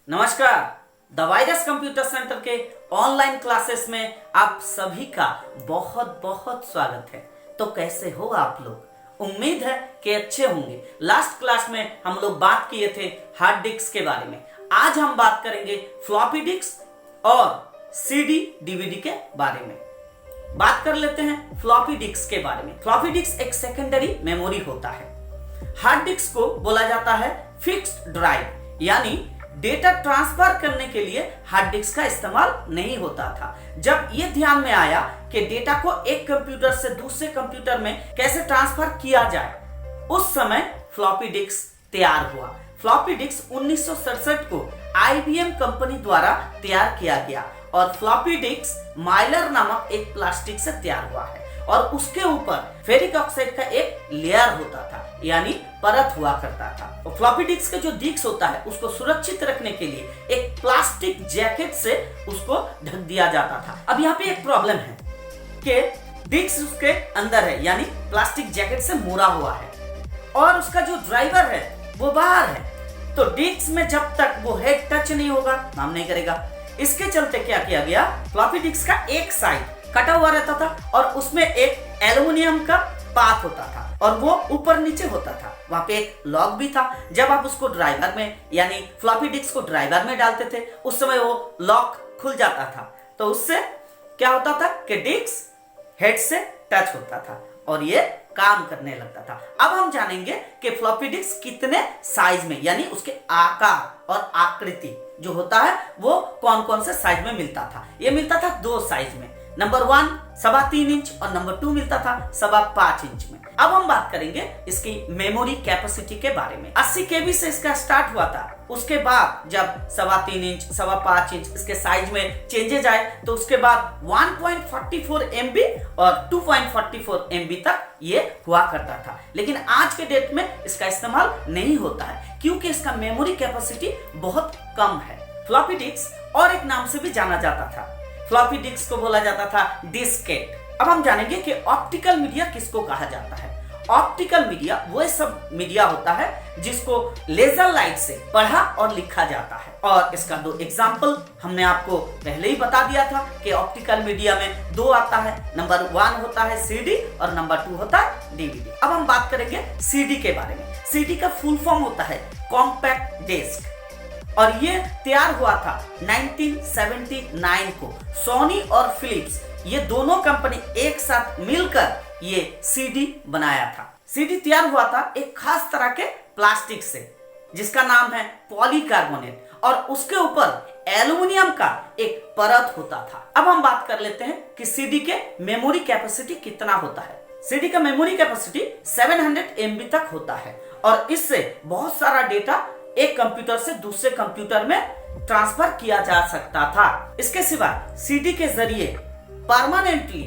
नमस्कार। The virus computer centre के online classes में आप सभी का बहुत बहुत स्वागत है। तो कैसे हो आप लोग? उम्मीद है कि अच्छे होंगे। लास्ट क्लास में हम लोग बात किए थे हार्ड डिस्क के बारे में। आज हम बात करेंगे फ्लॉपी डिस्क और सीडी डीवीडी के बारे में। बात कर लेते हैं फ्लॉपी डिस्क के बारे में। फ्लॉपी डिस्क एक सेकेंडरी मेमोरी होता है। हार्ड डिस्क को बोला जाता है फिक्स्ड ड्राइव, यानी डेटा ट्रांसफर करने के लिए हार्ड डिस्क का इस्तेमाल नहीं होता था। जब यह ध्यान में आया कि डेटा को एक कंप्यूटर से दूसरे कंप्यूटर में कैसे ट्रांसफर किया जाए, उस समय फ्लॉपी डिस्क तैयार हुआ। फ्लॉपी डिस्क 1967 को IBM कंपनी द्वारा तैयार किया गया और फ्लॉपी डिस्क माइलर नामक एक प्लास्टिक से तैयार हुआ है और उसके ऊपर फेरिक ऑक्साइड का एक लेयर होता था, यानी परत हुआ करता था। और फ्लॉपी डिस्क का जो डिस्क होता है उसको सुरक्षित रखने के लिए एक प्लास्टिक जैकेट से उसको ढक दिया जाता था। अब यहाँ पे एक प्रॉब्लम है कि डिस्क उसके अंदर है, यानी प्लास्टिक जैकेट से मुड़ा हुआ है और उसका जो ड्राइवर है वो बाहर है। तो डिस्क में जब तक वो हेड टच नहीं होगा काम नहीं करेगा। इसके चलते क्या किया गया, फ्लॉपी डिस्क का एक साइड कटा हुआ रहता था और उसमें एक एल्युमिनियम का पाथ होता था और वो ऊपर नीचे होता था। वहां पे एक लॉक भी था। जब आप उसको ड्राइवर में, यानी फ्लॉपी डिस्क को ड्राइवर में डालते थे, उस समय वो लॉक खुल जाता था। तो उससे क्या होता था कि डिस्क हेड से टच होता था और ये काम करने लगता था। अब हम जानेंगे कि फ्लॉपी डिस्क कितने साइज में, यानी उसके आकार और आकृति जो होता है वो कौन कौन से साइज में मिलता था। ये मिलता था दो साइज में, नंबर 1 3.25 इंच और नंबर 2 मिलता था 5.25 इंच में। अब हम बात करेंगे इसकी मेमोरी कैपेसिटी के बारे में। 80 KB से इसका स्टार्ट हुआ था। उसके बाद जब 3.25 इंच 5.25 इंच इसके साइज में चेंजेज आए तो उसके बाद 1.44 MB और 2.44 MB तक ये हुआ करता था। लेकिन आज के डेट में इसका इस्तेमाल नहीं होता है क्योंकि इसका मेमोरी कैपेसिटी बहुत कम है। फ्लॉपी डिस्क और एक नाम से भी जाना जाता था। फ्लॉपी डिस्क को बोला जाता था डिस्केट। अब हम जानेंगे कि ऑप्टिकल मीडिया किसको कहा जाता है। ऑप्टिकल मीडिया वो सब मीडिया होता है जिसको लेजर लाइट से पढ़ा और लिखा जाता है। और इसका दो एग्जाम्पल हमने आपको पहले ही बता दिया था कि ऑप्टिकल मीडिया में दो आता है। नंबर 1 होता है CD और नंबर 2 होता है DVD। अब हम बात करेंगे CD के बारे में। CD का फुल फॉर्म होता है कॉम्पैक्ट डिस्क और ये तैयार हुआ था 1979 को। सोनी और फिलिप्स ये दोनों कंपनी एक साथ मिलकर ये CD बनाया था। CD तैयार हुआ था एक खास तरह के प्लास्टिक से जिसका नाम है पॉलीकार्बोनेट और उसके ऊपर एल्युमिनियम का एक परत होता था। अब हम बात कर लेते हैं कि CD के मेमोरी कैपेसिटी कितना होता है। CD का मेमोरी कैपेसिटी 700 MB तक होता है और इससे बहुत सारा डेटा एक कंप्यूटर से दूसरे कंप्यूटर में ट्रांसफर किया जा सकता था। इसके सिवा CD के जरिए परमानेंटली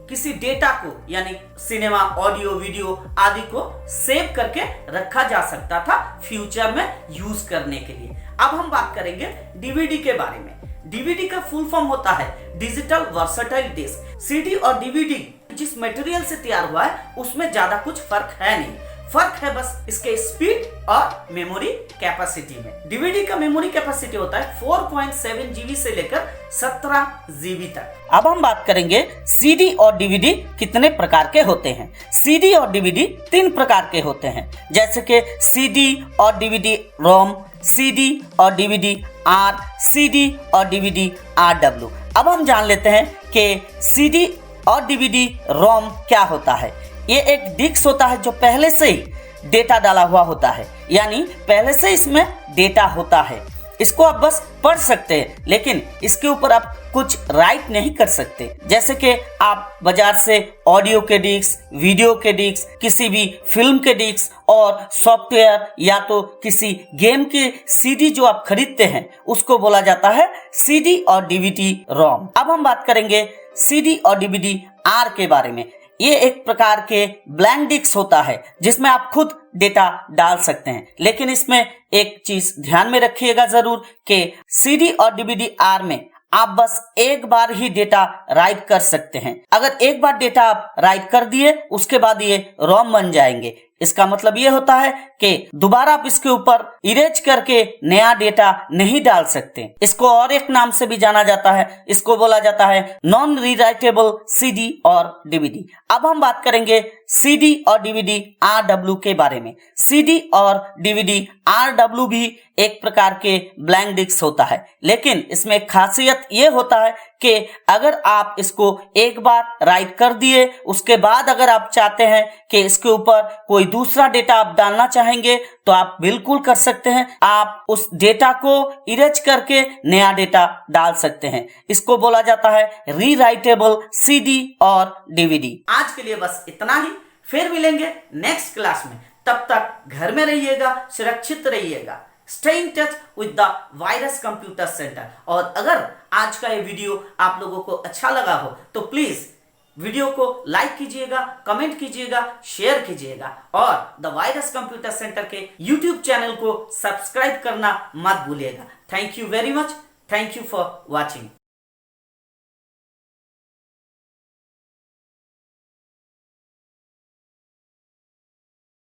किसी डेटा को, यानी सिनेमा, ऑडियो, वीडियो आदि को सेव करके रखा जा सकता था फ्यूचर में यूज करने के लिए। अब हम बात करेंगे DVD के बारे में। DVD का फुल फॉर्म होता है डिजिटल वर्सेटाइल डिस्क। CD और DVD जिस मटेरियल से तैयार हुआ है उसमें ज्यादा कुछ फर्क है नहीं। फर्क है बस इसके स्पीड और मेमोरी कैपेसिटी में। DVD का मेमोरी कैपेसिटी होता है 4.7 GB से लेकर 17 GB तक। अब हम बात करेंगे CD और DVD कितने प्रकार के होते हैं। CD और DVD 3 प्रकार के होते हैं, जैसे कि CD और DVD ROM, CD और DVD R, CD और DVD RW। अब हम जान लेते हैं कि CD और DVD ROM क्या होता है। ये एक डिस्क होता है जो पहले से ही डेटा डाला हुआ होता है, यानी पहले से इसमें डेटा होता है। इसको आप बस पढ़ सकते हैं लेकिन इसके ऊपर आप कुछ राइट नहीं कर सकते। जैसे कि आप बाजार से ऑडियो के डिस्क, वीडियो के डिस्क, किसी भी फिल्म के डिस्क और सॉफ्टवेयर या तो किसी गेम के CD जो आप खरीदते हैं उसको बोला जाता है CD और DVD ROM। अब हम बात करेंगे CD और DVD R के बारे में। ये एक प्रकार के ब्लैंक डिस्क होता है जिसमें आप खुद डेटा डाल सकते हैं, लेकिन इसमें एक चीज ध्यान में रखिएगा जरूर कि CD और DVD R में आप बस एक बार ही डेटा राइट कर सकते हैं। अगर एक बार डेटा आप राइट कर दिए उसके बाद ये रोम बन जाएंगे। इसका मतलब ये होता है कि दोबारा आप इसके ऊपर इरेज करके नया डेटा नहीं डाल सकते। इसको और एक नाम से भी जाना जाता है, इसको बोला जाता है नॉन रीराइटेबल सीडी और डीवीडी। अब हम बात करेंगे सीडी और डीवीडी RW के बारे में। सीडी और डीवीडी RW भी एक प्रकार के ब्लैंक डिस्क होता है, लेकिन इसमें खासियत ये होता है कि अगर आप इसको एक बार राइट कर दिए, उसके बाद अगर आप चाहते हैं कि इसके ऊपर कोई दूसरा डेटा आप डालना चाहेंगे तो आप बिल्कुल कर सकते हैं। आप उस डेटा को इरेज करके नया डेटा डाल सकते हैं। इसको बोला जाता है रीराइटेबल सीडी और डीवीडी। आज के लिए बस इतना ही, फिर मिलेंगे नेक्स्ट क्लास में। तब तक घर में रहिएगा, सुरक्षित रहिएगा। Stay in touch with the virus computer centre. और अगर आज का ये वीडियो आप लोगों को अच्छा लगा हो तो प्लीज वीडियो को लाइक कीजिएगा, कमेंट कीजिएगा, शेयर कीजिएगा और द वायरस कंप्यूटर सेंटर के यूट्यूब चैनल को सब्सक्राइब करना मत भूलिएगा। Thank you very much. Thank you for watching.